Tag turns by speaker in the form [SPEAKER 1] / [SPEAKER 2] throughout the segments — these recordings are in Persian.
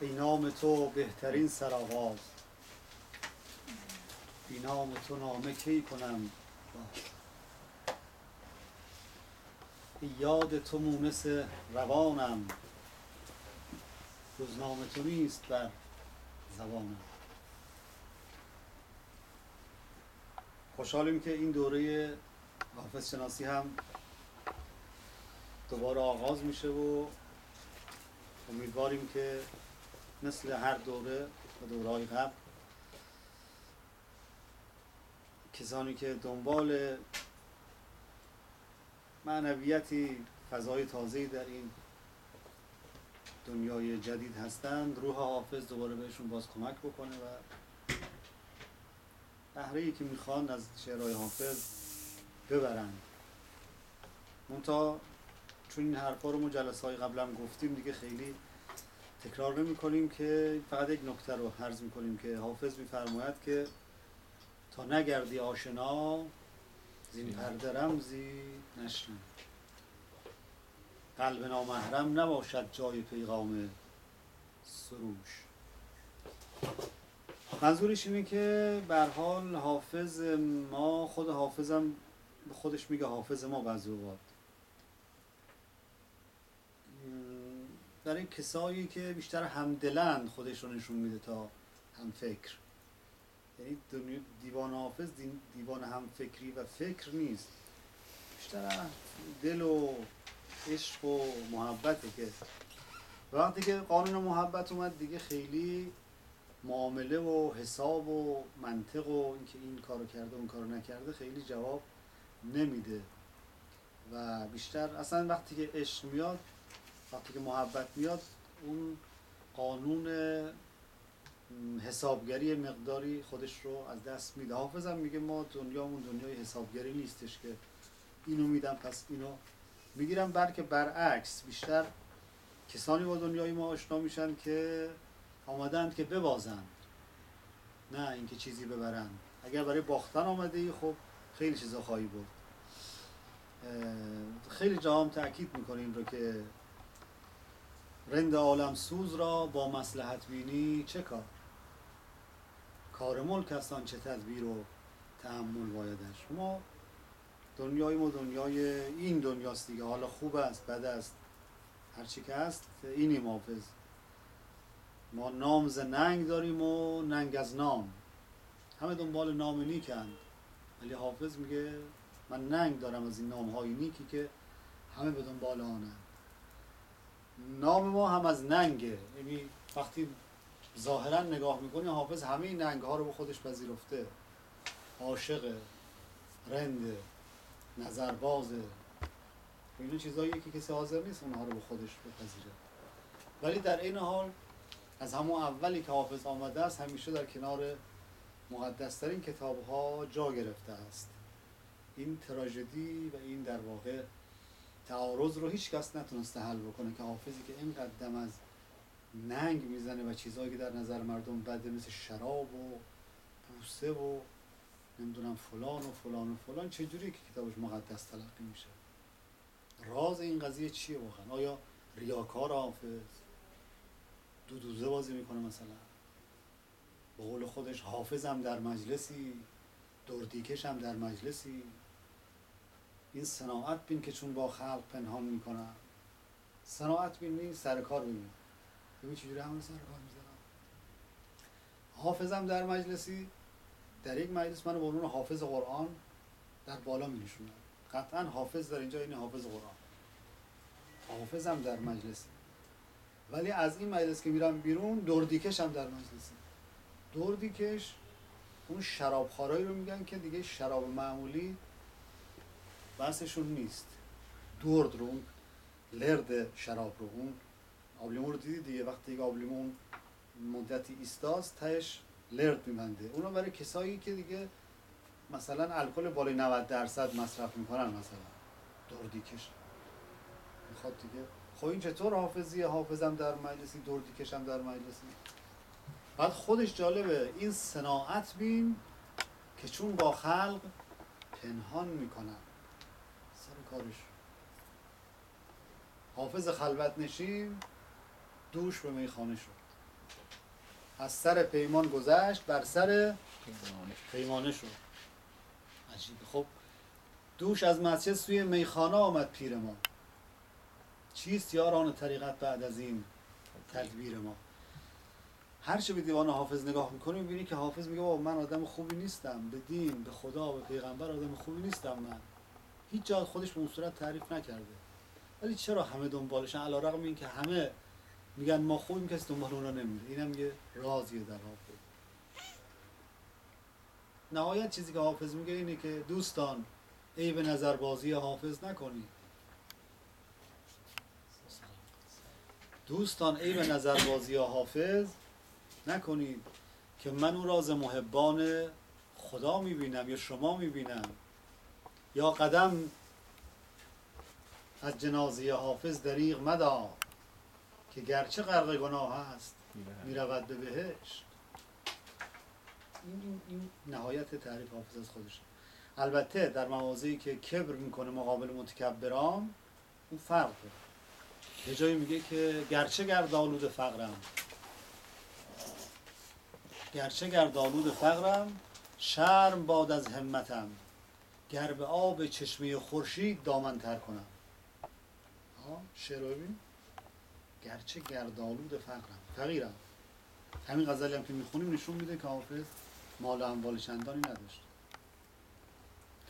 [SPEAKER 1] ای نام تو بهترین سرآغاز، بی نام تو نامه کی کنم باز. ای یاد تو مونس روانم، جز نام تو نیست بر زبانم. خوشحالیم که این دوره حافظ شناسی هم دوباره آغاز میشه و امیدواریم که مثل هر دوره و دوره‌های قبل کسانی که دنبال معنویتی، فضای تازه‌ای در این دنیای جدید هستند، روح حافظ دوباره بهشون باز کمک بکنه و بهره‌ای که میخوان از شعرهای حافظ ببرند. منتها چون این حرفا رو ما جلسه‌های قبلا گفتیم دیگه خیلی تکرار نمی‌کنیم، که فقط یک نکته رو عرض می‌کنیم که حافظ می‌فرماید که تا نگردی آشنا زین پرده رمزی نشنم، قلب نامحرم نباشد جای پیغام سروش. منظورش اینه که به هر حال حافظ ما، خود حافظم به خودش میگه حافظ ما بعضی اوقات، برای کسایی که بیشتر همدلند خودش رو نشون میده تا هم فکر. یعنی دیوان حافظ دیوان هم فکری و فکر نیست، بیشتر دل و عشق و محبته. که وقتی که قانون محبت اومد دیگه خیلی معامله و حساب و منطق و اینکه این کارو کرده اون کارو نکرده خیلی جواب نمیده و بیشتر اصلا وقتی که عشق میاد، وقتی که محبت میاد، اون قانون حسابگری مقداری خودش رو از دست میده. حافظ هم میگه ما دنیامون دنیای حسابگری نیستش که اینو میدم پس اینو میگیرم، بلکه برعکس بیشتر کسانی با دنیای ما آشنا میشن که آمدند که ببازن، نه اینکه چیزی ببرن. اگر برای باختن آمده ای خب خیلی چیزا خواهی بود. خیلی جا هم تأکید میکنه این رو که رند عالم سوز را با مصلحت بینی چه کار، کار ملک است آن چه تدبیر و تأمل بایدش. ما دنیای ما دنیای این دنیاست دیگه، حالا خوب است بد است هرچی که هست اینیم. حافظ ما نام ز ننگ داریم و ننگ از نام، همه دنبال نام نیکند، ولی حافظ میگه من ننگ دارم از این نامهای نیکی که همه به دنبال آنند. نام ما هم از ننگه، یعنی وقتی ظاهرا نگاه میکنی حافظ همه این ننگ ها رو به خودش پذیرفته. عاشق، رند، نظربازه، این چیزاییه که کسی حاضر نیست اونها رو به خودش بپذیره، ولی در این حال از همون اولی که حافظ آمده است همیشه در کنار مقدسترین کتاب ها جا گرفته است. این تراژدی و این در واقع تعارض رو هیچ کس نتونسته حل بکنه که حافظی که اینقدر دم از ننگ میزنه و چیزهایی که در نظر مردم بده مثل شراب و بوسه و نمیدونم فلان و فلان و فلان، چجوری که کتابش مقدس تلقی میشه؟ راز این قضیه چیه واقعا؟ آیا ریاکار حافظ دودوزه بازی میکنه مثلا؟ به قول خودش حافظم در مجلسی، دردیکش هم در مجلسی، این صناعت بین که چون با خلق پنهان میکنم. صناعت بین نیست، سر کار ببین، ببین چجوری همون سر کار میذارم. حافظم در مجلسی، در یک مجلس منو به عنوان حافظ قرآن در بالا می نشونن. قطعا حافظ در اینجا این حافظ قرآن، حافظم در مجلسی، ولی از این مجلس که میرم بیرون دردیکش هم در مجلسی. دردیکش اون شرابخوارایی رو میگن که دیگه شراب معمولی بحثشون نیست، درد رو، اون لرد شراب رو، اون آبلیمون رو دیدی دیگه، وقتی یک آبلیمون مدتی ایستاست تهش لرد میبنده. اونا برای کسایی که دیگه مثلا الکل بالای 90% مصرف میکنن، مثلا دردیکش میخواد دیگه. خب این چطور حافظیه؟ حافظم در مجلسی، دردیکشم در مجلسی. بعد خودش جالبه این صناعت بین که چون با خلق پنهان میکنن، سر کارش. حافظ خلوت نشین دوش به میخانه شد. از سر پیمان گذشت بر سر پیمانه شد. عجیب. خب دوش از مسجد سوی میخانه آمد پیر ما، چیست یاران طریقت بعد از این تدبیر ما. هر چه به دیوان حافظ نگاه میکنی میبینی که حافظ میگه بابا من آدم خوبی نیستم، به دین، به خدا، به پیغمبر آدم خوبی نیستم، من هیچ جا خودش به اون صورت تعریف نکرده، ولی چرا همه دنبالشن علیرغم این که همه میگن ما خوبیم کسی دنبال اونا نمیره. اینم یه رازیه در حافظ. نهایت چیزی که حافظ میگه اینه که دوستان عیب نظربازی حافظ نکنید، دوستان عیب نظربازی حافظ نکنید که من او را ز محبان خدا میبینم یا شما میبینم، یا قدم از جنازه حافظ دریغ مدار که گرچه غرق گناه است میرود به بهشت. این نهایت تعریف حافظ از خودشه. البته در مواضعی که کبر میکنه مقابل متکبران اون فرق داره. یه جایی میگه که گرچه گردآلود فقرم، گرچه گردآلود فقرم شرم باد از همتم، گر به آب چشمه خورشید دامن تر کنم. شعر رو ببین، گرچه گردآلود فقرم، فقیرم. همین غزلی هم که میخونیم نشون میده که حافظ مال و اموال چندانی نداشت.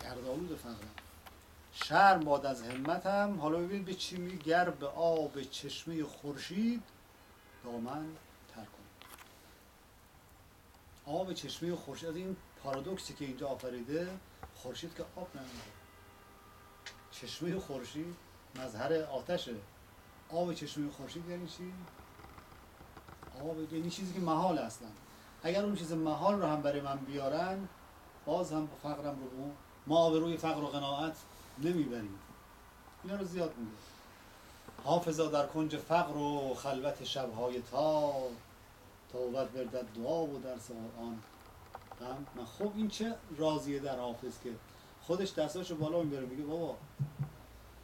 [SPEAKER 1] گردآلود فقرم، شرم باد از همتم. حالا ببین به چی میگه، گر به آب چشمه خورشید دامن تر کنم. آب چشمه خورشید، از این پارادوکسی که اینجا آفریده، خورشید که آب نمیده، چشمه خورشید مظهر آتشه. آب چشمه خورشید یعنی چی؟ آب یعنی چیزی که محال اصلا. اگر اون چیز محال رو هم برای من بیارن باز هم فقرم رو ما آبروی فقر و قناعت نمیبریم. اینا رو زیاد میگه. حافظا در کنج فقر و خلوت شبهای تار، توبت بردد دعا و درس قرآن غم. خب این چه رازیه در حافظ که خودش دستاشو بالا میبره میگه بابا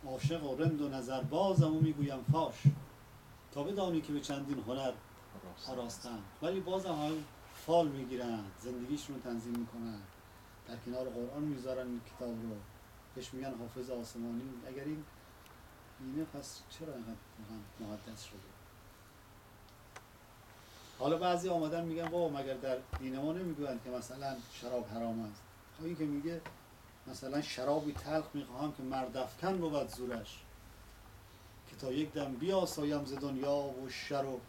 [SPEAKER 1] عاشق و رند و نظربازم و میگویم فاش، تا بدانی که به چندین هنر آراستن. ولی بازم هم فال میگیرن، زندگیشون رو تنظیم میکنن، در کنار قرآن میذارن این کتاب رو، بهش میگن حافظ آسمانی. اگر این اینه پس چرا اینقدر مقدس شده؟ حالا بعضی آمدن میگن بابا مگر در دین ما نمیگویند که مثلا شراب حرام است؟ خب این که میگه مثلا شرابی تلخ میخواهم که مرد افکن بود زورش، که تا یک دم بیاسایم ز دنیا و شر و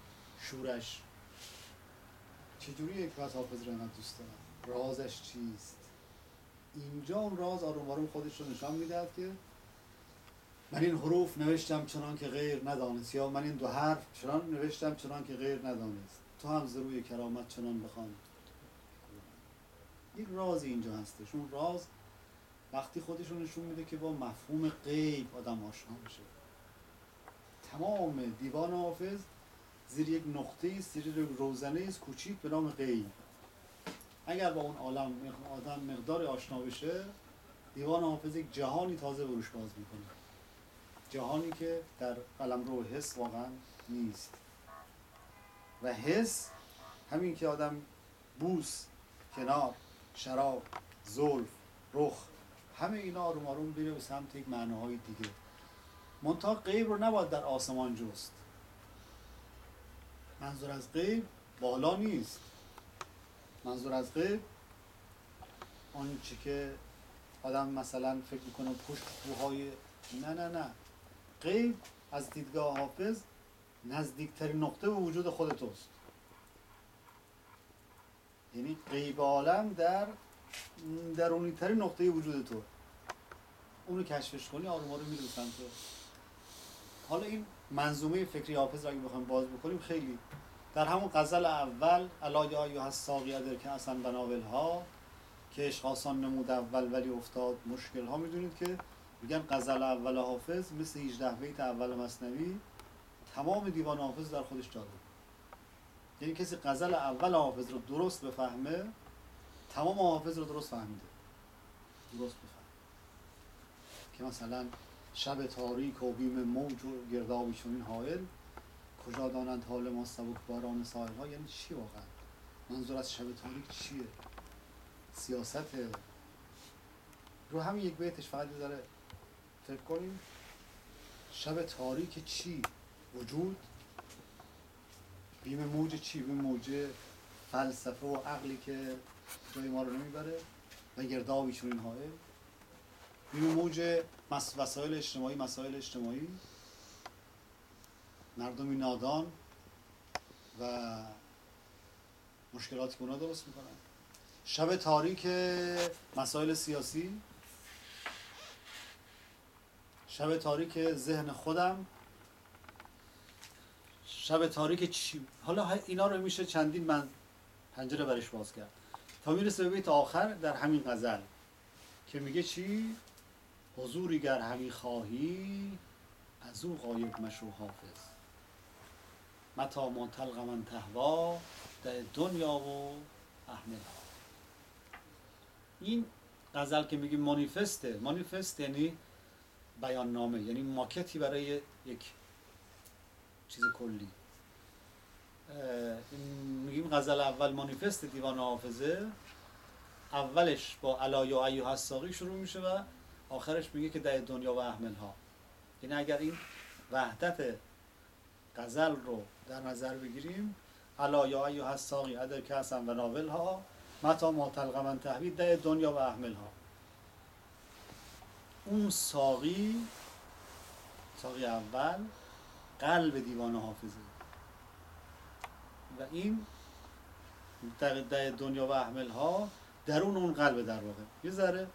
[SPEAKER 1] شورش. چجوری یک پس حافظ رو اینقدر دوست دارم؟ رازش چیست؟ اینجا اون راز آروم آروم خودش رو نشان میدهد که من این حروف نوشتم چنان که غیر ندانست، یا من این دو حرف چنان نوشتم چنان که غیر ندانست، تو هم ز روی کرامت چنان بخوان. یک رازی اینجا هستش. اون راز وقتی خودش رو نشون میده که با مفهوم غیب آدم آشنا بشه. تمام دیوان حافظ زیر یک نقطه است، زیر یک روزنه است کوچیک به نام غیب. اگر با اون عالم آدم مقدار آشنا بشه، دیوان حافظ یک جهانی تازه بروش باز میکنه، جهانی که در قلمرو حس واقعا نیست. و حس همین که آدم بوس، کنار، شراب، زلف، رخ، همه اینا آروم آروم بیره به سمت یک معناهای دیگه. منتها غیب رو نباید در آسمان جست. منظور از غیب بالا نیست. منظور از غیب اون چی که آدم مثلا فکر میکنه پشت کوههای، نه. غیب از دیدگاه حافظ نزدیکترین نقطه به وجود خود توست. یعنی غیب عالم در درونی ترین نقطه وجود تو. اونو کشفش کنی آروم آروم میره سمت. حالا این منظومه فکری حافظ را اگه بخوایم باز بکنیم، خیلی در همون غزل اول الا یا ایها الساقی ادر که اصلا بناول ها که عشق آسان نمود اول ولی افتاد مشکل ها. میدونید که میگن غزل اول حافظ مثل 18 بیت اول مثنوی تمام دیوان حافظ در خودش جا داره. یعنی کسی غزل اول حافظ رو درست بفهمه تمام حافظ رو درست فهمیده. درست بفهم که مثلا شب تاریک و بیم موج و گردابی چنین حائل، کجا دانند حال ما سبک باران ساحل ها. یعنی چی واقعا؟ منظور از شب تاریک چیه؟ سیاسته. رو همین یک بیتش فقط یه ذره فکر کنیم. شب تاریک چی؟ وجود؟ بیم موج چی؟ بیم موج فلسفه و عقلی که جای ما رو نمیبره و گردابی چون اینهاه. بیم موج وسایل اجتماعی، مسائل اجتماعی، مردمی نادان و مشکلاتی که اونا درست میکنن. شب تاریک مسائل سیاسی، شب تاریک ذهن خودم، شب تاریک چی؟ حالا اینا رو میشه چندین من پنجره برش باز کرد تا میرسه به بیت آخر در همین غزل که میگه چی؟ حضوری گر همی خواهی از او غایب مشو حافظ، متا ما تلق من تهوا در دنیا و احملها. این غزل که میگیم مانیفسته، مانیفست یعنی بیان نامه، یعنی ماکتی برای یک چیز کلی. میگیم غزل اول مانیفست دیوان حافظه، اولش با الا یا ایها الساقی شروع میشه و آخرش میگه که در دنیا و احملها. یعنی اگر این وحدت غزل رو در نظر بگیریم، الا یا ایها الساقی ادر کاسا و ناولها متا ما تلق من تهوی در دنیا و احملها. اون ساقی اول قلب دیوان حافظه و این در دنیا و احملها درون اون قلب. در واقع یه ذره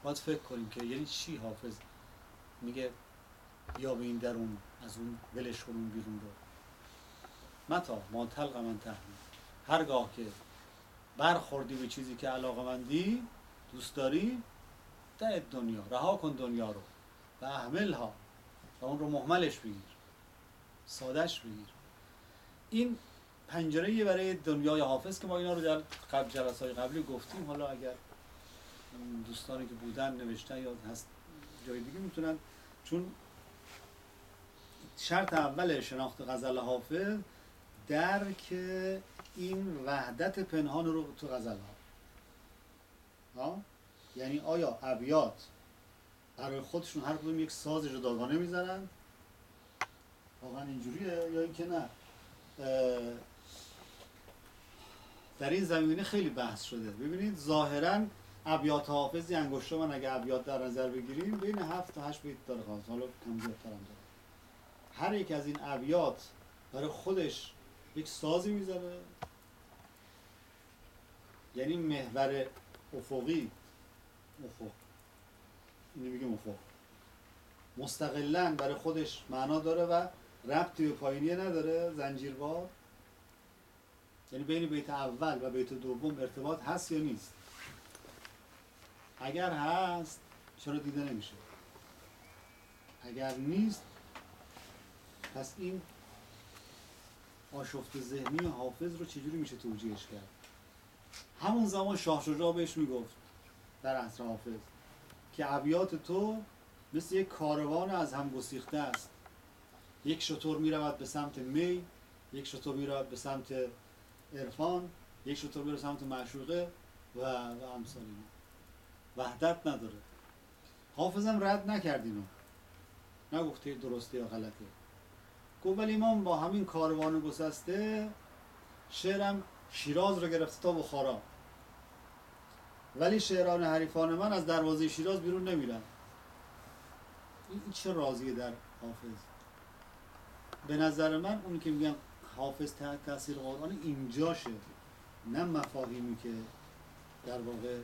[SPEAKER 1] باید فکر کنیم که یعنی چی حافظ میگه یا به این درون، از اون ولش کنون بیرون رو. متا ما تلق من تهوی، هرگاه که برخوردی به چیزی که علاقمندی دوست داری، در دنیا رها کن دنیا رو و احملها و اون رو مهملش بگیر، سادش بگیر. این پنجره‌ای برای دنیای حافظ که ما اینا رو در جلسه‌های قبلی گفتیم. حالا اگر دوستانی که بودن نوشتن یا هست جای دیگه میتونن، چون شرط اول شناخت غزل حافظ درک این وحدت پنهان رو تو غزل ها. یعنی آیا ابیات برای خودشون هر کدوم یک ساز جداگانه میزنن، واقعا اینجوریه، یا اینکه نه؟ در این زمینه خیلی بحث شده. ببینید ظاهراً ابیات حافظی انگشت من اگه ابیات در نظر بگیریم بین 7 تا 8 بیت داره خالص، حالا کم زیادتر هم داره. هر یک از این ابیات برای خودش یک سازی میذاره، یعنی محور افقی، اینو میگم افق، مستقلاً برای خودش معنا داره و ربطی به پایینیه نداره، زنجیروار. یعنی بین بیت اول و بیت دوم ارتباط هست یا نیست؟ اگر هست چرا دیده نمیشه؟ اگر نیست پس این آشفت ذهنی حافظ رو چجوری میشه توجیهش کرد؟ همون زمان شاه شجاع بهش میگفت در عصر حافظ که ابیات تو مثل یک کاروان از هم گسیخته است، یک شتر میرود به سمت می، یک شتر میرود به سمت عرفان، یک شتر میرود به سمت معشوقه و امثال اینا. وحدت نداره. حافظم رد نکرد اینو، نگفته درسته یا غلطه، گفت ولی من با همین کاروان گسسته شعرم شیراز رو گرفته تا بخارا، ولی شعران حریفان من از دروازه شیراز بیرون نمیرن. این چه رازیه در حافظ؟ به نظر من اونی که میگم حافظ تحت تاثیر قرآن اینجاشه، نه مفاهیمی که در واقع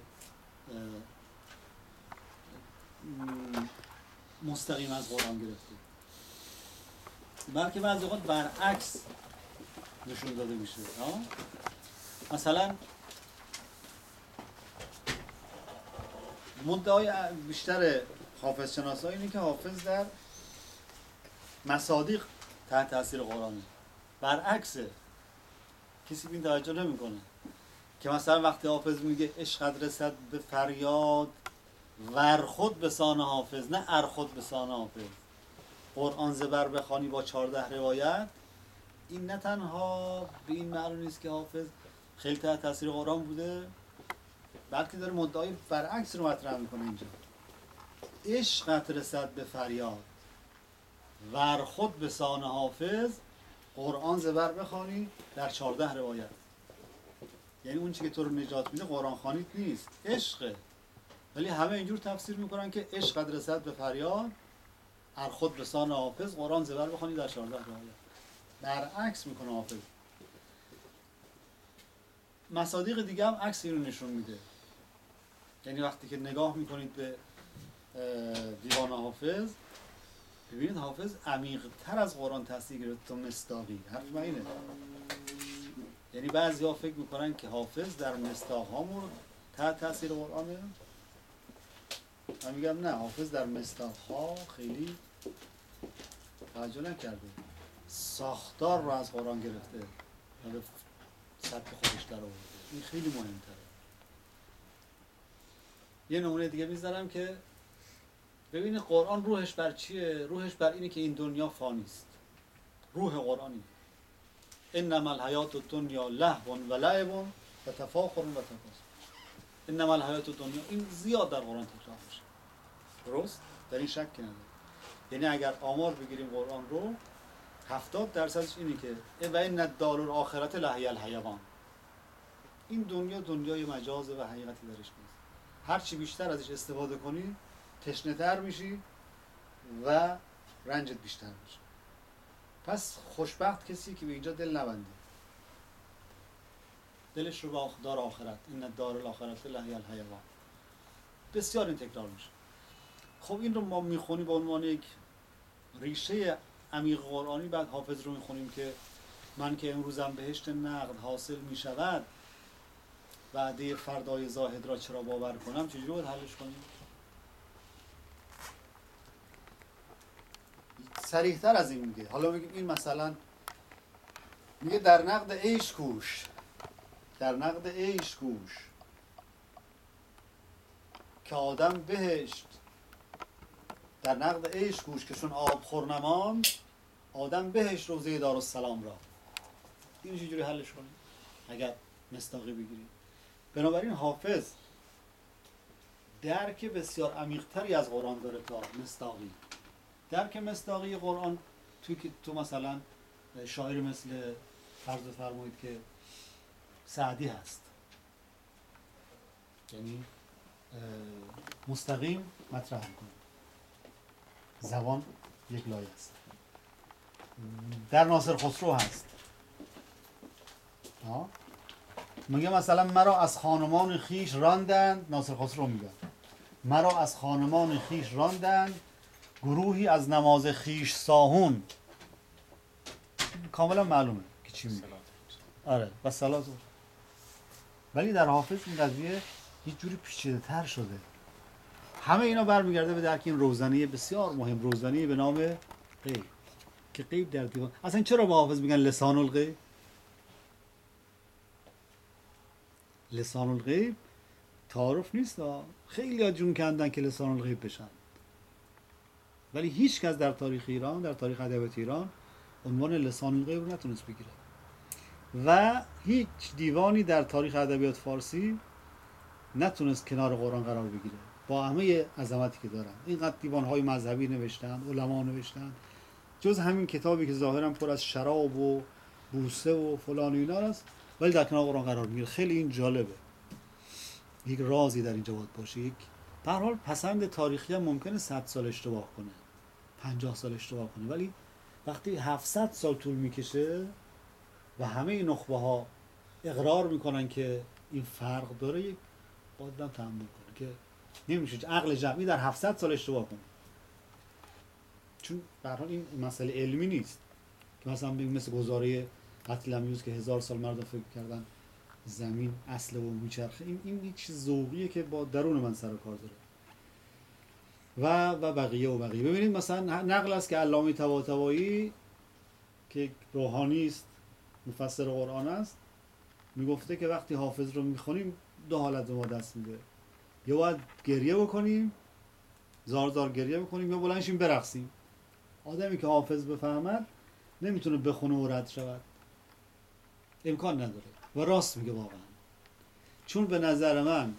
[SPEAKER 1] مستقیم از قرآن گرفته، بلکه بعضی اوقات برعکس نشون داده میشه. مثلا مدعای بیشتر حافظ شناسا اینه که حافظ در مصادیق تحت تاثیر قرآنه، برعکسه، کسی به این توجه نمیکنه که مثلا وقتی حافظ میگه عشقت رسد به فریاد ور خود به سان حافظ، نه ار خود به سان حافظ، قرآن زبر بخوانی با 14 روایت، این نه تنها به این معنی نیست که حافظ خیلی تحت تاثیر قرآن بوده، بلکه داره مدعای برعکس رو مطرح میکنه اینجا. عشقت رسد به فریاد ور خود به سان حافظ، قرآن زبر بخوانی در 14 روایت. یعنی اون چی که تو رو نجات میده قرآن خوانیت نیست، عشقه. ولی همه اینجور تفسیر میکنن که عشقت رسد به فریاد ور خود به سان حافظ، قرآن زبر بخوانی در 14 روایت. برعکس میکنه حافظ. مصادیق دیگه هم عکس این رو نشون میده. یعنی وقتی که نگاه میکنید به دیوان حافظ، ببینید حافظ عمیق‌تر از قرآن تاثیر گرفته تا مصداقی. حرف من اینه. یعنی بعضی‌ها فکر میکنن که حافظ در مصداق‌ها مورد تحت تاثیر قرآنه. من میگم نه، حافظ در مصداق‌ها خیلی توجه نکرده، ساختار رو از قرآن گرفته و به سبک خودش در آورده. این خیلی مهم‌تره. یه نمونه دیگه میذارم که ببینید قرآن روحش بر چیه؟ روحش بر اینه که این دنیا فانی است. روح قرآنی انما الحیات الدنیا لهو و لعب و تفاخر و تکاثر. انما الحیات الدنیا، این زیاد در قرآن تکرار میشه. درست؟ در این شک نداره. یعنی اگر آمار بگیریم قرآن رو، 70% اینه که و ان الدار الاخرة لهی الحیوان. این دنیا دنیای مجازه و حقیقتی درش نیست. هر چی بیشتر ازش استفاده کنی تشنه تر میشی و رنجت بیشتر میشه. پس خوشبخت کسی که به اینجا دل نبنده، دلش رو به دار آخرت، این دار الاخرت لهی الحیوان. بسیار این تکرار میشه. خب این رو ما میخونیم به عنوان یک ریشه عمیق قرآنی. بعد حافظ رو میخونیم که من که امروزم بهشت نقد حاصل میشود، وعده فردای زاهد را چرا باور کنم. چجوری باید حلش کنیم؟ صریح تر از این میگه. حالا میگیم این مثلا میگه در نقد عیش کوش، در نقد عیش کوش که آدم بهشت، در نقد عیش کوش که چون آب خور نماند، آدم بهشت روضه دارالسلام را. این چجوری حلش کنیم اگر مصداقی بگیریم؟ بنابراین حافظ درک بسیار عمیق‌تری از قرآن داره تا مصداقی. درک مصداقی قرآن تو مثلا شاعر مثل فرض فرمایید که سعدی هست، یعنی مستقیم مطرح میکنه، زبان یک لایه است. در ناصر خسرو هست، میگه مثلا مرا از خانمان خیش راندند، ناصر خسرو میگه مرا از خانمان خیش راندند، گروهی از نماز خیش ساهون. کاملا معلومه که چی میگه. آره و صلات. ولی در حافظ این قضیه یه جوری پیچیده تر شده. همه اینا برمیگرده به درک این روزنه بسیار مهم، روزنه به نام غیب، که غیب در دیوان. اصلا چرا با حافظ میگن لسان الغیب؟ لسان الغیب تعارف نیست. خیلی ها جون کندن که لسان الغیب بشن، ولی هیچ کس در تاریخ ایران، در تاریخ ادبیات ایران عنوان لسان الغیب رو نتونست بگیره و هیچ دیوانی در تاریخ ادبیات فارسی نتونست کنار قرآن قرار بگیره با همه عظمتی که دارن. اینقدر دیوان‌های مذهبی نوشتن، علما نوشتن، جز همین کتابی که ظاهرا پر از شراب و بوسه و فلان و اینا است، ولی در کنار قرآن قرار میگیره. خیلی این جالبه. یک رازی در اینجا باید باشه. یک به هر حال پسند تاریخی هم ممکنه 100 سال اشتباه کنه، 50 سال اشتباه کنه، ولی وقتی 700 سال طول میکشه و همه این نخبه ها اقرار میکنن که این فرق داره، یک باید هم تحمل کنه که نمیشه عقل جمعی در 700 سال اشتباه کنه. چون به هر حال این مسئله علمی نیست که مثلا مثل گزاره اطلمیوس که 1000 سال مردم فکر کردن زمین اصله و میچرخه. این یک چیز ذوقیه که با درون من سر و کار داره. و بقیه. ببینید مثلا نقل است که علامه طباطبایی که روحانی است، مفسر قرآن است، میگفته که وقتی حافظ رو میخونیم دو حالت به ما دست میده. یا باید گریه بکنیم، زار زار گریه بکنیم، یا بلند شیم برقصیم. آدمی که حافظ بفهمد نمیتونه بخونه و رد شود، امکان نداره. و راست میگه واقعا، چون به نظر من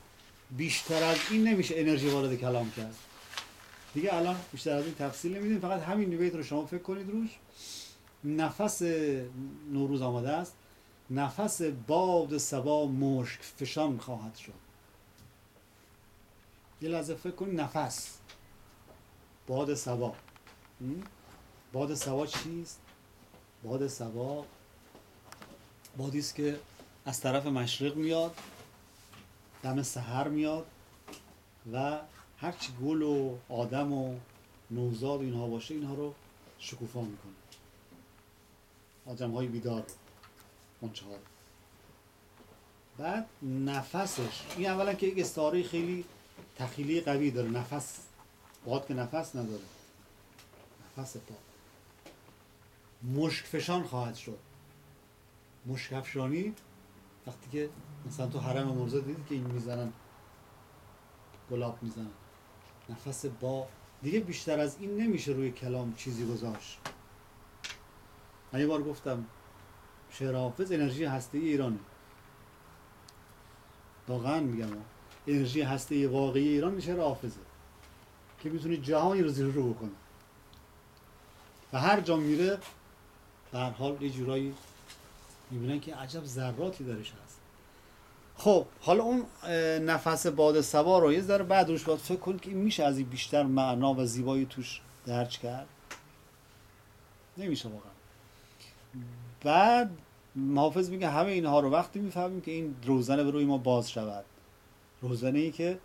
[SPEAKER 1] بیشتر از این نمیشه انرژی وارد کلام کرد دیگه. الان بیشتر از این تفصیل نمیدیم، فقط همین بیت رو شما فکر کنید روش. نفس نوروز آمده است، نفس باد صبا مشک فشان خواهد شد. یه لحظه فکر کنید، نفس باد صبا. باد صبا چیست؟ باد صبا بادی است که از طرف مشرق میاد، دم سحر میاد و هرچی گل و آدم و نوزاد اینها باشه اینها رو شکوفا میکنه، آدم‌های بیدار رو، اونچه ها. بعد نفسش، این اولا که یک استعاره خیلی تخیلی قوی داره. نفس، باد که نفس نداره، نفس باد. مشک فشان خواهد شد. مشک افشانی وقتی که مثلا تو حرم مرزا دیدید که این میزنن، گلاب میزنن، نفس با دیگه بیشتر از این نمیشه روی کلام چیزی گذاشت. من یه بار گفتم شعر حافظ انرژی هسته ایرانه. واقعا میگم انرژی هسته واقعی ایران شعر حافظه که میتونه جهانی رو زیر رو بکنه و هر جا میره به هر حال یه جورایی میبینن که عجب ذراتی درش هست. خب حالا اون نفس باد صبا رو یه ذره بعد روش باید فکر کنید که این میشه از این بیشتر معنا و زیبایی توش درج کرد؟ نمیشه واقعا. بعد حافظ میگه همه اینها رو وقتی میفهمیم که این روزنه به روی ما باز شود، روزنه ای که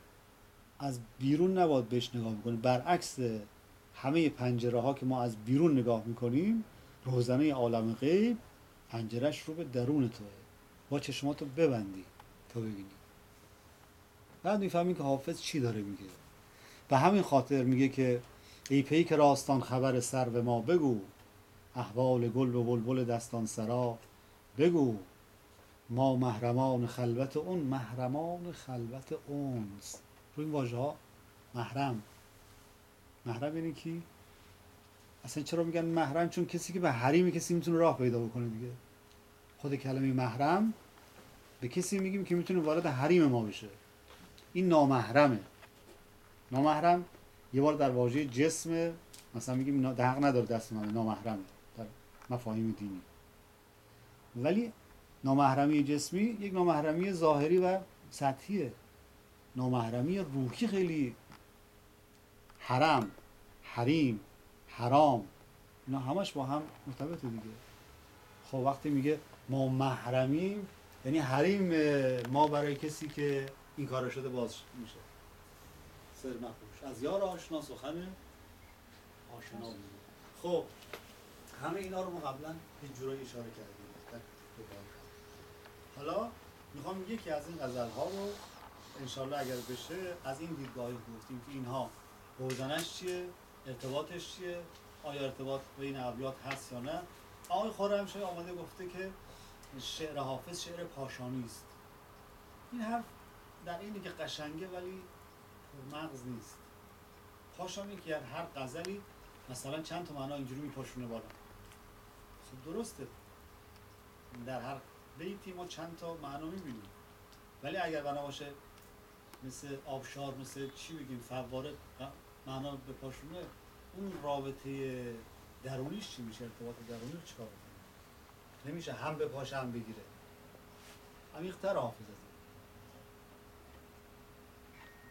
[SPEAKER 1] از بیرون نباید بهش نگاه میکنیم، برعکس همه پنجره ها که ما از بیرون نگاه میکنیم، روزنه عالم غیب پنجرهش رو به درون توه، با چشماتو ببندی تا ببینی. بعد میفهمیم که حافظ چی داره میگه. به همین خاطر میگه که ای پیک راستان خبر سر به ما بگو، احوال گل و بلبل دستان سرا بگو، ما محرمان خلوت اون، محرمان خلوت اونس. روی این واژه ها محرم، محرم یعنی کی؟ اصلا چرا میگن محرم؟ چون کسی که به حریم کسی میتونه راه پیدا بکنه دیگه. خود کلمه محرم به کسی میگیم که میتونه وارد حریم ما بشه. این نامحرمه. نامحرم یه بار در واژه جسم مثلا میگیم حق نداره دست من، نامحرمه در مفاهیم دینی. ولی نامحرمی جسمی یک نامحرمی ظاهری و سطحیه. نامحرمی روحی خیلی، حرم، حریم، حرام، اینا همش با هم مرتبطه دیگه. خب وقتی میگه ما محرمیم یعنی حریم ما برای کسی که این کار شده باز میشه. سر مفروش از یار آشنا سخن آشنا بود. خب همه اینا رو ما قبلا یه جورایی اشاره کردیم. حالا میخوام یکی از این غزل‌ها رو انشالله اگر بشه از این دیدگاهی گفتیم که اینها روزنش چیه، ارتباطش چیه، آیا ارتباط بین ابیات هست یا نه. آقای خرمشاهی آمده گفته که شعر حافظ شعر پاشانی است. این حرف در اینه که قشنگه ولی پرمغز نیست. پاشانی که هر غزلی مثلا چند تا معنا اینجوری میپاشونه بالا. خب درسته، در هر بیتی ما چند تا معنا میبینیم، ولی اگر بنا باشه مثل آبشار، مثل چی بگیم فواره معنا بپاشونه، اون رابطه درونیش چی میشه؟ ارتباط درونی رو چیکار کنه؟ نمیشه هم بپاشه هم بگیره. عمیق‌تر حافظ است.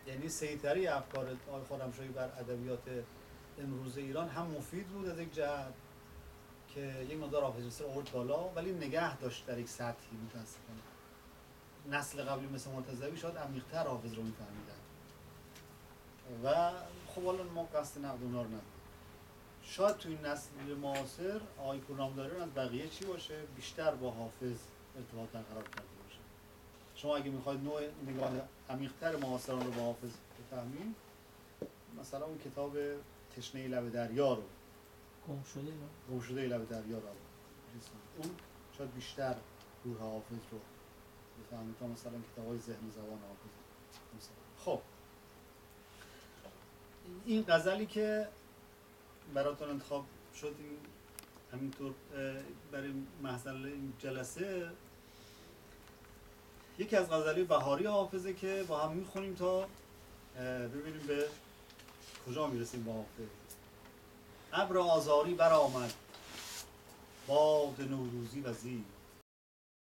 [SPEAKER 1] یعنی سیطره افکار آقای خرمشاهی بر ادبیات امروز ایران هم مفید بود از یک جهت که یک مقدار حافظ مصر آورد بالا، ولی نگه داشت در یک سطحی. متاسفانه نسل قبلی مثل مرتضوی شاید عمیق‌تر حافظ رو می‌فهمیدن و خب حالا ما قصد نقد اونا رو نداریم. شاید تو این نسل معاصر آقای پورنامداری از بقیه چی باشه؟ بیشتر با حافظ ارتباط برقرار کرده باشه. شما اگه میخواید نوع نگاه عمیق‌تر معاصران رو با حافظ بفهمید، مثلا اون کتاب تشنه لب دریا رو، گم شده لب دریا رو، اون شاید بیشتر روح حافظ رو بفهمید تا مثلا کتاب‌های ذهن زبان حافظ. خب این غزلی که براتون انتخاب شد همینطور برای محضر این جلسه، یکی از غزلی بهاری حافظه که با هم میخونیم تا ببینیم به کجا میرسیم با حافظ. ابر آذاری برآمد باد نوروزی وزیر،